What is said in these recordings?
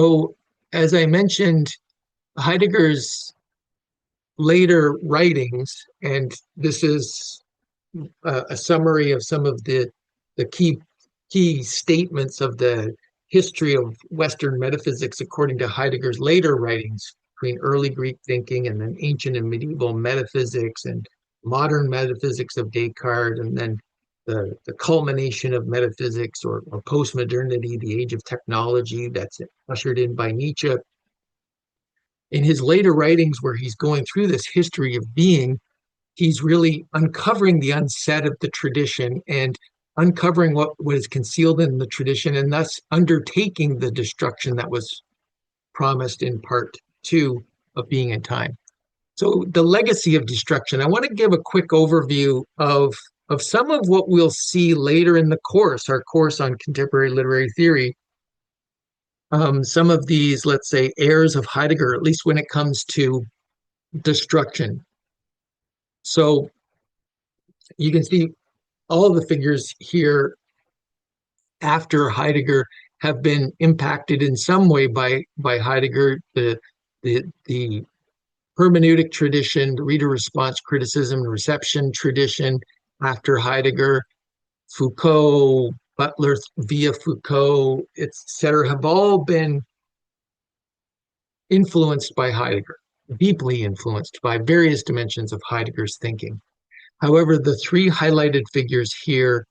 So, as I mentioned, Heidegger's later writings, and this is a summary of some of the key statements of the history of Western metaphysics according to Heidegger's later writings between early Greek thinking and then ancient and medieval metaphysics and modern metaphysics of Descartes, and then the culmination of metaphysics or post-modernity, the age of technology that's ushered in by Nietzsche. In his later writings, where he's going through this history of being, he's really uncovering the unsaid of the tradition and uncovering what was concealed in the tradition, and thus undertaking the destruction that was promised in part two of Being and Time. So the legacy of destruction, I want to give a quick overview of some of what we'll see later in the course, our course on contemporary literary theory. Some of these, let's say, heirs of Heidegger, at least when it comes to destruction. So you can see all of the figures here after Heidegger have been impacted in some way by Heidegger, the hermeneutic tradition, the reader response criticism and reception tradition after Heidegger, Foucault, Butler via Foucault, etc., have all been influenced by Heidegger, deeply influenced by various dimensions of Heidegger's thinking. However, the three highlighted figures here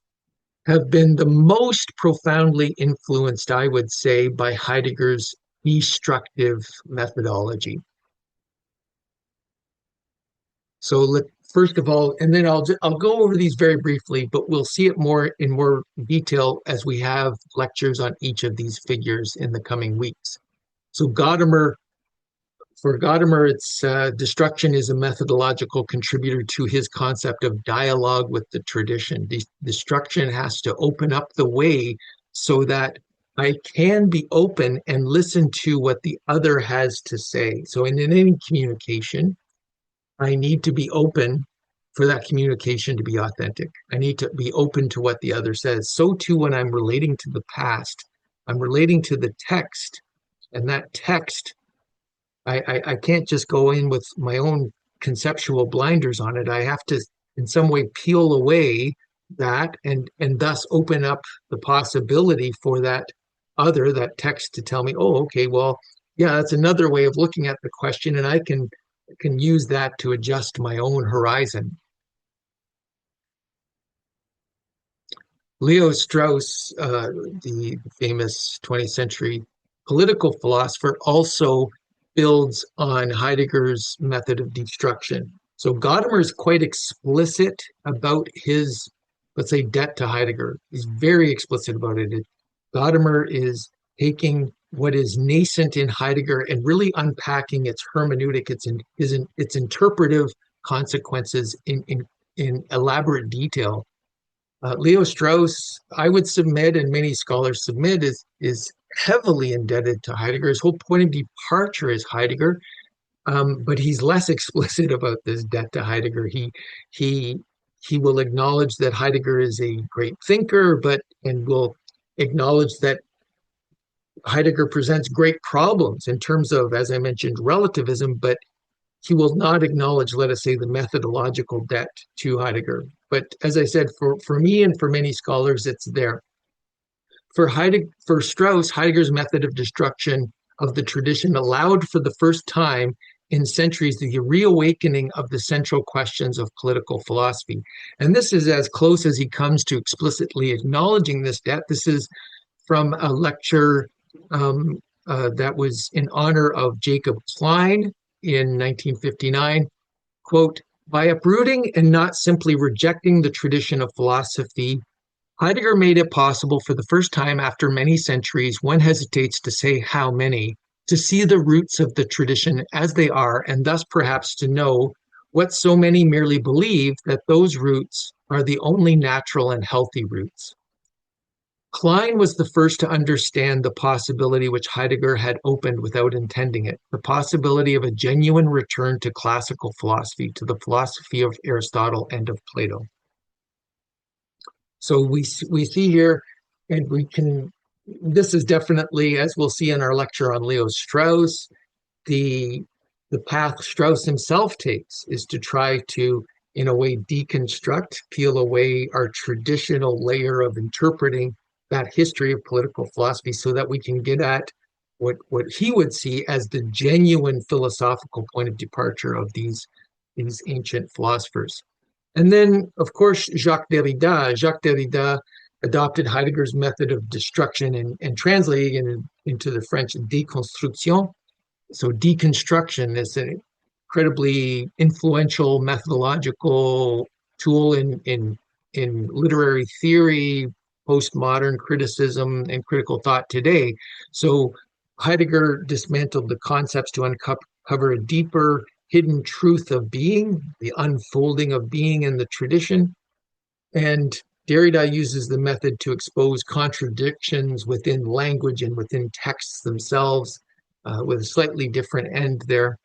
have been the most profoundly influenced, I would say, by Heidegger's destructive methodology. So first of all, and then I'll go over these very briefly, but we'll see it in more detail as we have lectures on each of these figures in the coming weeks. So for Gadamer, it's destruction is a methodological contributor to his concept of dialogue with the tradition. Destruction has to open up the way so that I can be open and listen to what the other has to say. So in any communication, I need to be open for that communication to be authentic. I need to be open to what the other says. So too, when I'm relating to the past, I'm relating to the text, and that text, I can't just go in with my own conceptual blinders on it. I have to, in some way, peel away that and thus open up the possibility for that text to tell me, oh, okay, well, yeah, that's another way of looking at the question, and I can use that to adjust my own horizon. Leo Strauss, the famous 20th century political philosopher, also builds on Heidegger's method of destruction. So Gadamer is quite explicit about his, let's say, debt to Heidegger. He's very explicit about it. Gadamer is taking what is nascent in Heidegger and really unpacking its hermeneutic, its interpretive consequences in elaborate detail. Leo Strauss, I would submit, and many scholars submit, is heavily indebted to Heidegger. His whole point of departure is Heidegger, but he's less explicit about this debt to Heidegger. He he will acknowledge that Heidegger is a great thinker, and will acknowledge that Heidegger presents great problems in terms of, as I mentioned, relativism, but he will not acknowledge, let us say, the methodological debt to Heidegger. But as I said, for me and for many scholars, it's there. For Strauss, Heidegger's method of destruction of the tradition allowed for the first time in centuries the reawakening of the central questions of political philosophy. And this is as close as he comes to explicitly acknowledging this debt. This is from a lecture that was in honor of Jacob Klein in 1959. Quote, by uprooting and not simply rejecting the tradition of philosophy, Heidegger made it possible for the first time after many centuries, one hesitates to say how many, to see the roots of the tradition as they are, and thus perhaps to know what so many merely believe, that those roots are the only natural and healthy roots. Klein was the first to understand the possibility which Heidegger had opened without intending it, the possibility of a genuine return to classical philosophy, to the philosophy of Aristotle and of Plato. So we see here, and we can this is definitely, as we'll see in our lecture on Leo Strauss, the the path Strauss himself takes is to try to, in a way, deconstruct, peel away our traditional layer of interpreting that history of political philosophy so that we can get at what he would see as the genuine philosophical point of departure of these ancient philosophers. And then, of course, Jacques Derrida adopted Heidegger's method of destruction and translating it into the French deconstruction. So deconstruction is an incredibly influential methodological tool in literary theory, postmodern criticism, and critical thought today. So Heidegger dismantled the concepts to uncover a deeper hidden truth of being, the unfolding of being in the tradition. And Derrida uses the method to expose contradictions within language and within texts themselves, with a slightly different end there.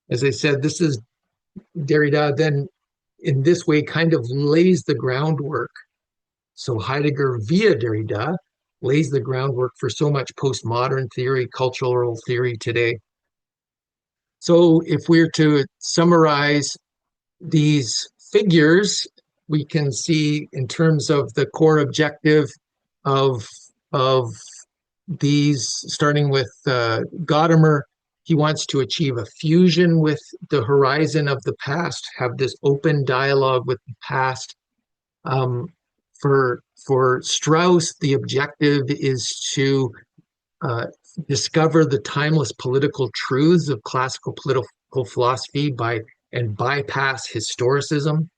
As I said, this is Derrida then in this way kind of lays the groundwork. So Heidegger via Derrida lays the groundwork for so much postmodern theory, cultural theory today. So if we're to summarize these figures, we can see in terms of the core objective of of these, starting with Gadamer, he wants to achieve a fusion with the horizon of the past, have this open dialogue with the past. Um, for Strauss, the objective is to uh, discover the timeless political truths of classical political philosophy and bypass historicism.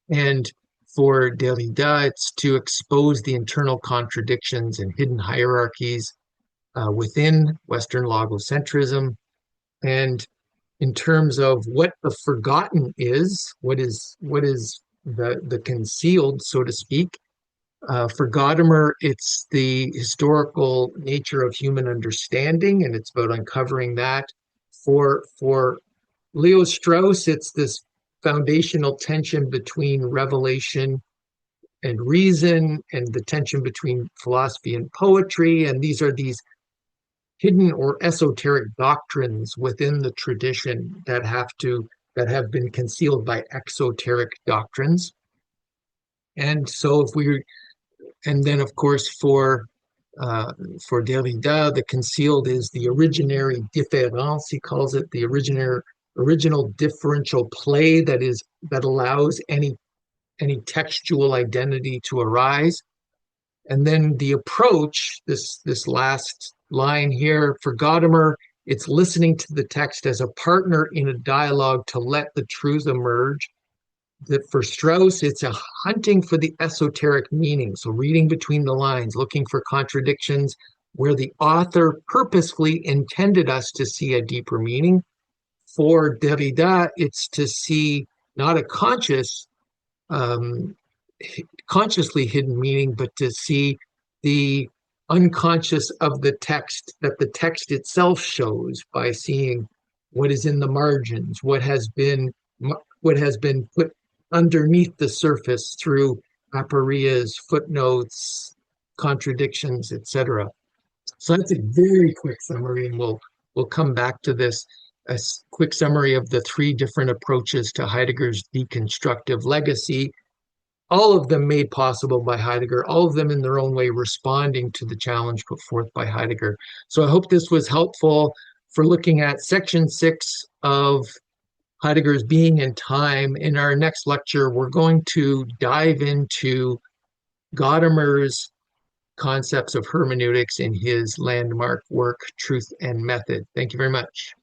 And for Derrida, it's to expose the internal contradictions and hidden hierarchies within Western logocentrism. And in terms of what the forgotten is, what is the concealed, so to speak. For Gadamer, it's the historical nature of human understanding, and it's about uncovering that. For Leo Strauss, it's this foundational tension between revelation and reason, and the tension between philosophy and poetry. And these hidden or esoteric doctrines within the tradition that have been concealed by exoteric doctrines. And so if we and then of course for Derrida, the concealed is the originary différence, he calls it, the original differential play that allows any textual identity to arise. And then the approach, this last line here, for Gadamer, it's listening to the text as a partner in a dialogue to let the truth emerge. That for Strauss, it's a hunting for the esoteric meaning. So reading between the lines, looking for contradictions where the author purposefully intended us to see a deeper meaning. For Derrida, it's to see not a um, consciously hidden meaning, but to see the unconscious of the text that the text itself shows by seeing what is in the margins, what has been put underneath the surface through aporias, footnotes, contradictions, etc. So that's a very quick summary, and we'll come back to this. A quick summary of the three different approaches to Heidegger's deconstructive legacy, all of them made possible by Heidegger, all of them in their own way responding to the challenge put forth by Heidegger. So I hope this was helpful for looking at section 6 of Heidegger's Being and Time. In our next lecture, we're going to dive into Gadamer's concepts of hermeneutics in his landmark work, Truth and Method. Thank you very much.